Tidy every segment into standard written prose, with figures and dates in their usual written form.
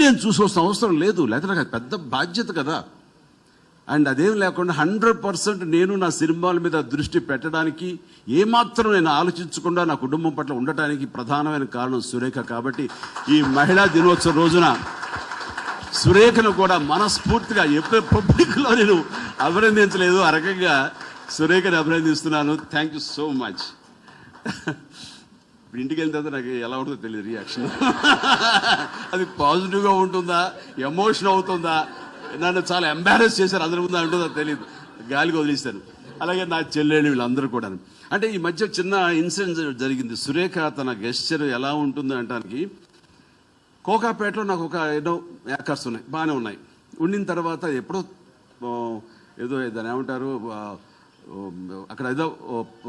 నేను చూసుకోవాల్సిన అవసరం లేదు, లేకపోతే నాకు పెద్ద బాధ్యత కదా. అండ్ అదేం లేకుండా 100% నేను నా సినిమాల మీద దృష్టి పెట్టడానికి ఏమాత్రం నేను ఆలోచించకుండా నా కుటుంబం పట్ల ఉండటానికి ప్రధానమైన కారణం సురేఖ. కాబట్టి ఈ మహిళా దినోత్సవం రోజున సురేఖను కూడా మనస్ఫూర్తిగా ఎప్పుడు పబ్లిక్లో నేను అభినందించలేదు, ఆ రకంగా సురేఖని అభినందిస్తున్నాను. Thank you so much. ఇంటికి వెళ్ళిన తర్వాత నాకు ఎలా ఉంటుందో తెలియదు రియాక్షన్. అది పాజిటివ్గా ఉంటుందా, ఎమోషన్ అవుతుందా, నన్ను చాలా ఎంబారెస్ చేశారు అందరి ముందు అంటుందో తెలియదు, గాలికి వదిలేశాను. అలాగే నా చెల్లెళ్ళు వీళ్ళందరూ కూడా. అంటే ఈ మధ్య చిన్న ఇన్సిడెంట్ జరిగింది. సురేఖ తన గెస్చర్ ఎలా ఉంటుంది అంటానికి, కోకాపేటలో నాకు ఒక ఏదో ఏకర్స్ ఉన్నాయి, బాగానే ఉన్నాయి. ఉండిన తర్వాత ఎప్పుడో ఏదో దాన్ని ఏమంటారు, అక్కడ ఏదో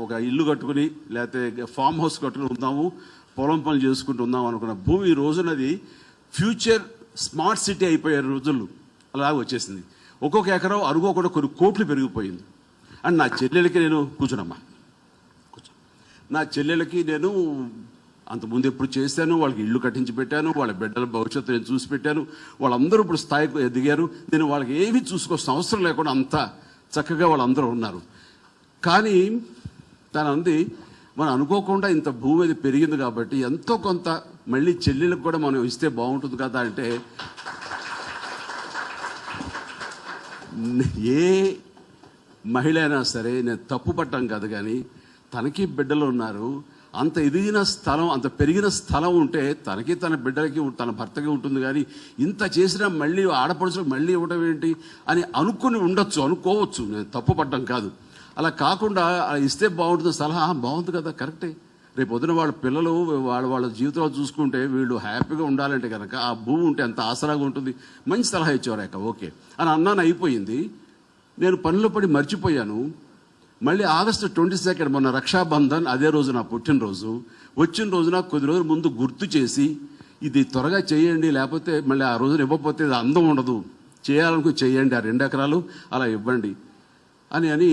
ఒక ఇల్లు కట్టుకుని లేకపోతే ఫామ్ హౌస్ కట్టుకుని ఉందాము, పొలం పనులు చేసుకుంటూ ఉందాము అనుకున్న భూమి ఈ రోజునది ఫ్యూచర్ స్మార్ట్ సిటీ అయిపోయే రోజులు అలాగ వచ్చేసింది. ఒక్కొక్క ఎకరం అరుగోకుండా కొన్ని కోట్లు పెరిగిపోయింది. అండ్ నా చెల్లెలకి నేను కూర్చునమ్మా నా చెల్లెలకి నేను అంతకుముందు ఎప్పుడు చేశాను, వాళ్ళకి ఇల్లు కట్టించి పెట్టాను, వాళ్ళ బిడ్డల భవిష్యత్తు నేను చూసి పెట్టాను. వాళ్ళందరూ ఇప్పుడు స్థాయికి ఎదిగారు. నేను వాళ్ళకి ఏమీ చూసుకోవాల్సిన అవసరం లేకుండా అంతా చక్కగా వాళ్ళందరూ ఉన్నారు. కానీ తను అంది, మనం అనుకోకుండా ఇంత భూమి అది పెరిగింది కాబట్టి ఎంతో కొంత మళ్ళీ చెల్లెలకు కూడా మనం ఇస్తే బాగుంటుంది కదా. అంటే ఏ మహిళ అయినా సరే నేను తప్పు పట్టం కాదు, కానీ తనకి బిడ్డలు ఉన్నారు, అంత ఎదిగిన స్థలం, అంత పెరిగిన స్థలం ఉంటే తనకి తన బిడ్డలకి తన భర్తకి ఉంటుంది. కానీ ఇంత చేసినా మళ్ళీ ఆడపడుచులకు మళ్ళీ ఇవ్వడం ఏంటి అని అనుకుని ఉండొచ్చు, అనుకోవచ్చు, నేను తప్పు పడ్డం కాదు. అలా కాకుండా ఇస్తే బాగుంటుంది సలహా, బాగుంది కదా, కరెక్టే. రేపు పొద్దున వాళ్ళ పిల్లలు వాళ్ళ జీవితాలు చూసుకుంటే వీళ్ళు హ్యాపీగా ఉండాలంటే కనుక ఆ భూమి ఉంటే ఎంత ఆసరాగా ఉంటుంది. మంచి సలహా ఇచ్చేవారు, ఓకే అని అన్నాను. అయిపోయింది. నేను పనిలో పడి మర్చిపోయాను. మళ్ళీ ఆగస్టు 22 మొన్న రక్షాబంధన్, అదే రోజు నా పుట్టినరోజు. వచ్చిన రోజున కొద్ది రోజుల ముందు గుర్తు చేసి ఇది త్వరగా చేయండి, లేకపోతే మళ్ళీ ఆ రోజున ఇవ్వకపోతే అందం ఉండదు, చేయాలనుకుని చేయండి, ఆ 2 ఎకరాలు అలా ఇవ్వండి అని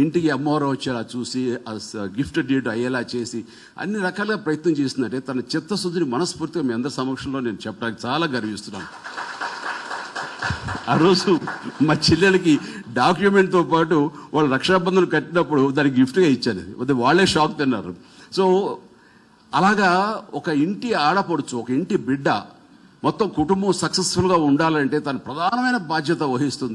ఇంటికి అమ్మవారు వచ్చేలా చూసి గిఫ్ట్ డేట్ అయ్యేలా చేసి అన్ని రకాలుగా ప్రయత్నం చేసిందంటే తన చిత్తశుద్ధిని మనస్ఫూర్తిగా మీ అందరి సమక్షంలో నేను చెప్పడానికి చాలా గర్విస్తున్నాను. ఆ రోజు మా చెల్లెలకి డాక్యుమెంట్తో పాటు వాళ్ళు రక్షాబంధన్ కట్టినప్పుడు దానికి గిఫ్ట్గా ఇచ్చాను. అది వాళ్ళే షాక్ తిన్నారు. సో అలాగా ఒక ఇంటి ఆడపడుచు, ఒక ఇంటి బిడ్డ, మొత్తం కుటుంబం సక్సెస్ఫుల్గా ఉండాలంటే తన ప్రధానమైన బాధ్యత వహిస్తుంది.